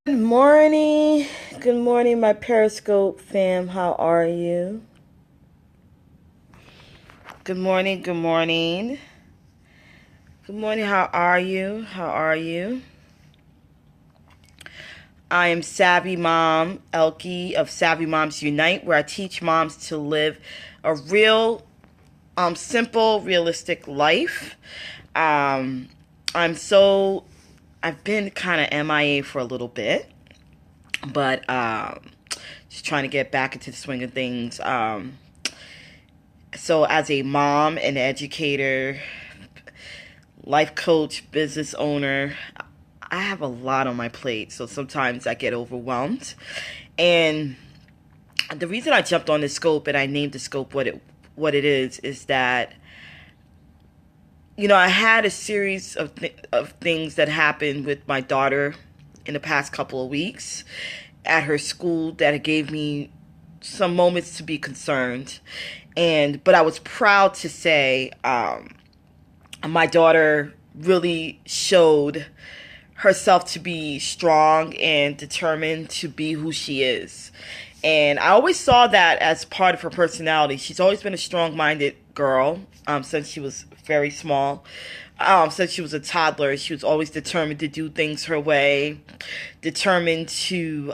Good morning. Good morning, my Periscope fam. How are you? Good morning. Good morning. Good morning. How are you? How are you? I am Savvy Mom Elkie of Savvy Moms Unite, where I teach moms to live a real, simple, realistic life. Um, I'm so I've been kind of MIA for a little bit, but just trying to get back into the swing of things. So as a mom, an educator, life coach, business owner, I have a lot on my plate. So sometimes I get overwhelmed. And the reason I jumped on the scope and I named the scope what it is that I had a series of things that happened with my daughter in the past couple of weeks at her school that gave me some moments to be concerned. But I was proud to say my daughter really showed herself to be strong and determined to be who she is. And I always saw that as part of her personality. She's always been a strong-minded girl since she was very small. Since she was a toddler, she was always determined to do things her way, determined to,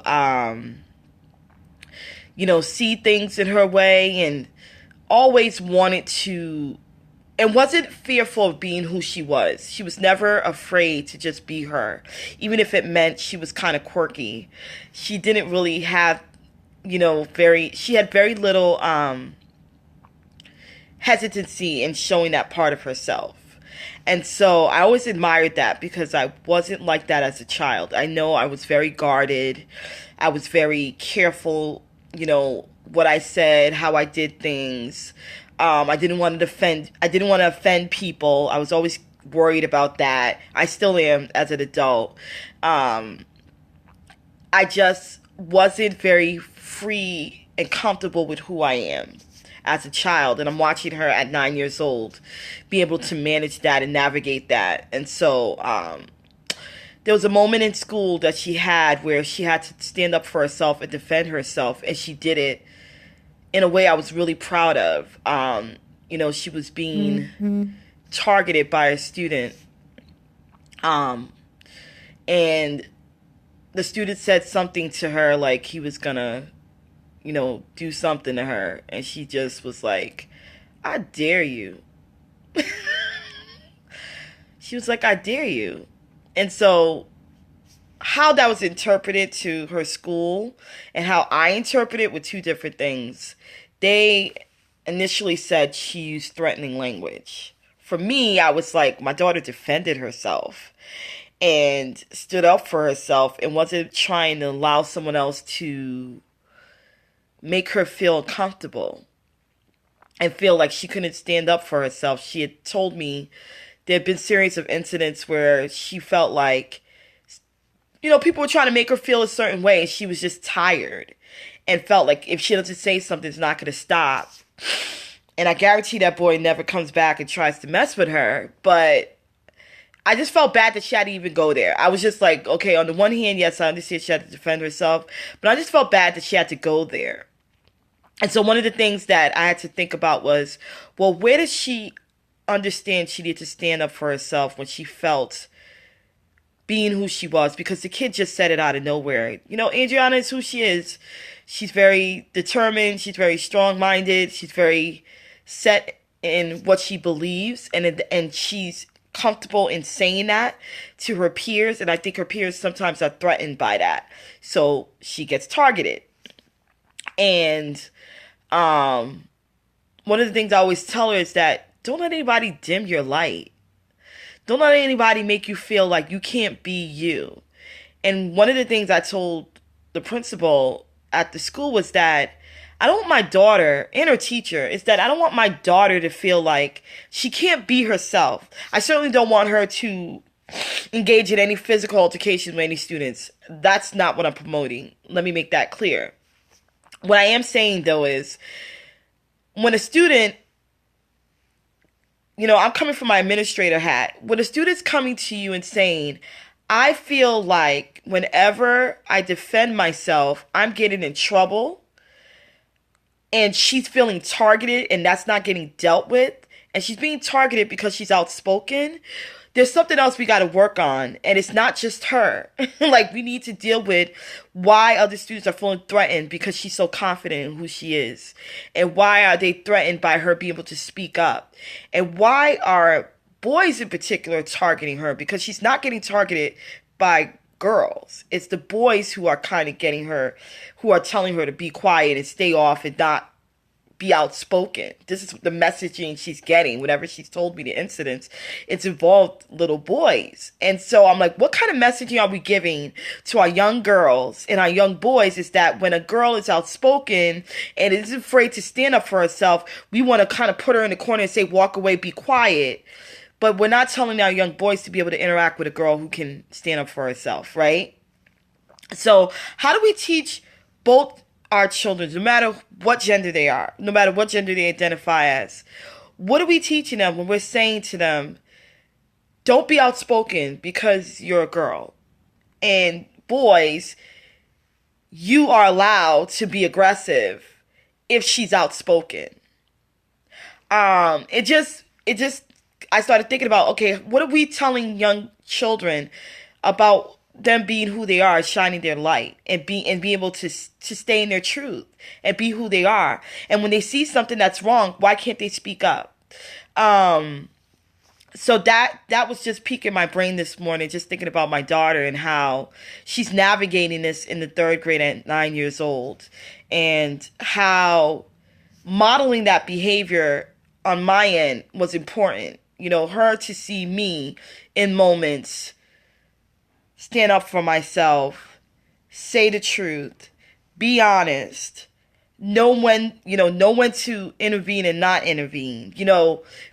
see things in her way, and always wanted to and wasn't fearful of being who she was. She was never afraid to just be her, even if it meant she was kind of quirky. She didn't really have, she had very little hesitancy in showing that part of herself. And so I always admired that because I wasn't like that as a child. I know I was very guarded. I was very careful, what I said, how I did things. I didn't want to offend. I didn't want to offend people. I was always worried about that. I still am as an adult. I just wasn't very free and comfortable with who I am as a child. And I'm watching her at 9 years old be able to manage that and navigate that. And so there was a moment in school that she had where she had to stand up for herself and defend herself. And she did it in a way I was really proud of. She was being targeted by a student. And the student said something to her like he was gonna, do something to her. And she just was like, I dare you. She was like, I dare you. And so how that was interpreted to her school and how I interpret it were two different things. They initially said she used threatening language. For me, I was like, my daughter defended herself and stood up for herself and wasn't trying to allow someone else to make her feel uncomfortable and feel like she couldn't stand up for herself. She had told me there had been series of incidents where she felt like people were trying to make her feel a certain way, and she was just tired and felt like if she doesn't say something, it's not going to stop. And I guarantee that boy never comes back and tries to mess with her. But I just felt bad that she had to even go there. I was just like, okay, on the one hand, yes, I understand she had to defend herself, but I just felt bad that she had to go there. And so one of the things that I had to think about was, well, where does she understand she needed to stand up for herself when she felt being who she was? Because the kid just said it out of nowhere. Adriana is who she is. She's very determined. She's very strong-minded. She's very set in what she believes, and she's comfortable in saying that to her peers. And I think her peers sometimes are threatened by that, so she gets targeted. And one of the things I always tell her is that don't let anybody dim your light. Don't let anybody make you feel like you can't be you. And one of the things I told the principal at the school was that I don't want my daughter and her teacher is that I don't want my daughter to feel like she can't be herself. I certainly don't want her to engage in any physical altercation with any students. That's not what I'm promoting. Let me make that clear. What I am saying though is when a student, I'm coming from my administrator hat. When a student's coming to you and saying, I feel like whenever I defend myself, I'm getting in trouble, and she's feeling targeted, and that's not getting dealt with, and she's being targeted because she's outspoken. There's something else we got to work on, and it's not just her. Like, we need to deal with why other students are feeling threatened because she's so confident in who she is, and why are they threatened by her being able to speak up, and why are boys in particular targeting her, because she's not getting targeted by girls. It's the boys who are kind of getting her, who are telling her to be quiet and stay off and not be outspoken. This is the messaging she's getting. Whenever she's told me the incidents, it's involved little boys. And so I'm like, what kind of messaging are we giving to our young girls and our young boys? Is that when a girl is outspoken and is afraid to stand up for herself, we want to kind of put her in the corner and say, walk away, be quiet. But we're not telling our young boys to be able to interact with a girl who can stand up for herself, right? So how do we teach both our children, no matter what gender they are, no matter what gender they identify as? What are we teaching them when we're saying to them, don't be outspoken because you're a girl? And boys, you are allowed to be aggressive if she's outspoken. It just, I started thinking about, okay, what are we telling young children about them being who they are, shining their light, and be able to stay in their truth and be who they are. And when they see something that's wrong, why can't they speak up? So that was just piquing my brain this morning, just thinking about my daughter and how she's navigating this in the 3rd grade at 9 years old, and how modeling that behavior on my end was important. You know, her to see me in moments stand up for myself, say the truth, be honest, know when to intervene and not intervene,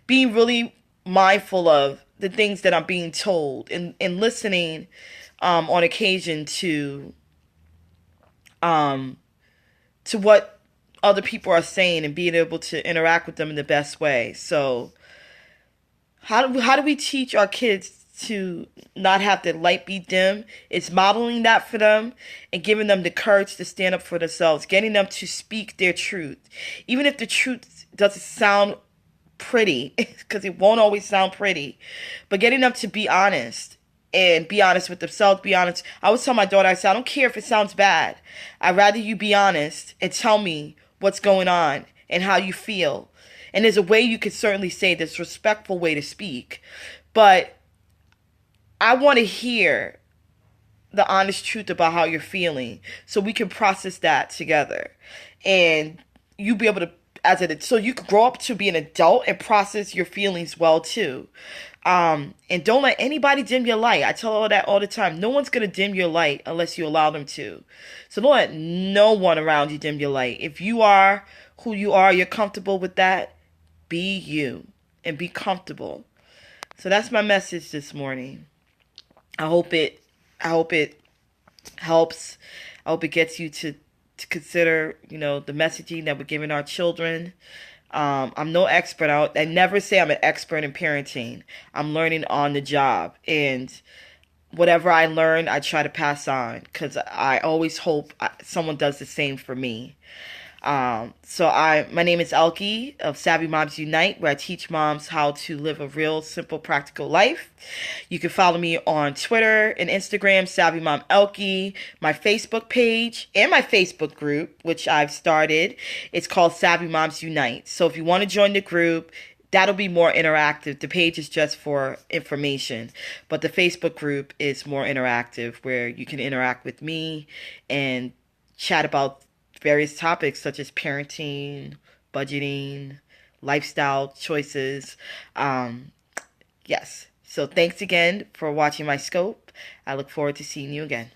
being really mindful of the things that I'm being told, and listening on occasion to what other people are saying, and being able to interact with them in the best way. So how do we teach our kids to not have their light be dim? It's modeling that for them and giving them the courage to stand up for themselves, getting them to speak their truth. Even if the truth doesn't sound pretty, because it won't always sound pretty, but getting them to be honest, and be honest with themselves, be honest. I always tell my daughter, I say, I don't care if it sounds bad. I'd rather you be honest and tell me what's going on and how you feel. And there's a way you could certainly say this respectful way to speak, but I want to hear the honest truth about how you're feeling, so we can process that together, and you be able to, so you can grow up to be an adult and process your feelings well too. And don't let anybody dim your light. I tell her that all the time. No one's gonna dim your light unless you allow them to. So don't let no one around you dim your light. If you are who you are, you're comfortable with that, be you and be comfortable. So that's my message this morning. I hope it helps. I hope it gets you to consider, the messaging that we're giving our children. I'm no expert out. I never say I'm an expert in parenting. I'm learning on the job, and whatever I learn, I try to pass on, because I always hope someone does the same for me. My name is Elkie of Savvy Moms Unite, where I teach moms how to live a real, simple, practical life. You can follow me on Twitter and Instagram, SavvyMomElkie, my Facebook page, and my Facebook group, which I've started. It's called Savvy Moms Unite. So if you want to join the group, that'll be more interactive. The page is just for information, but the Facebook group is more interactive, where you can interact with me and chat about various topics such as parenting, budgeting, lifestyle choices. Yes. So thanks again for watching my scope. I look forward to seeing you again.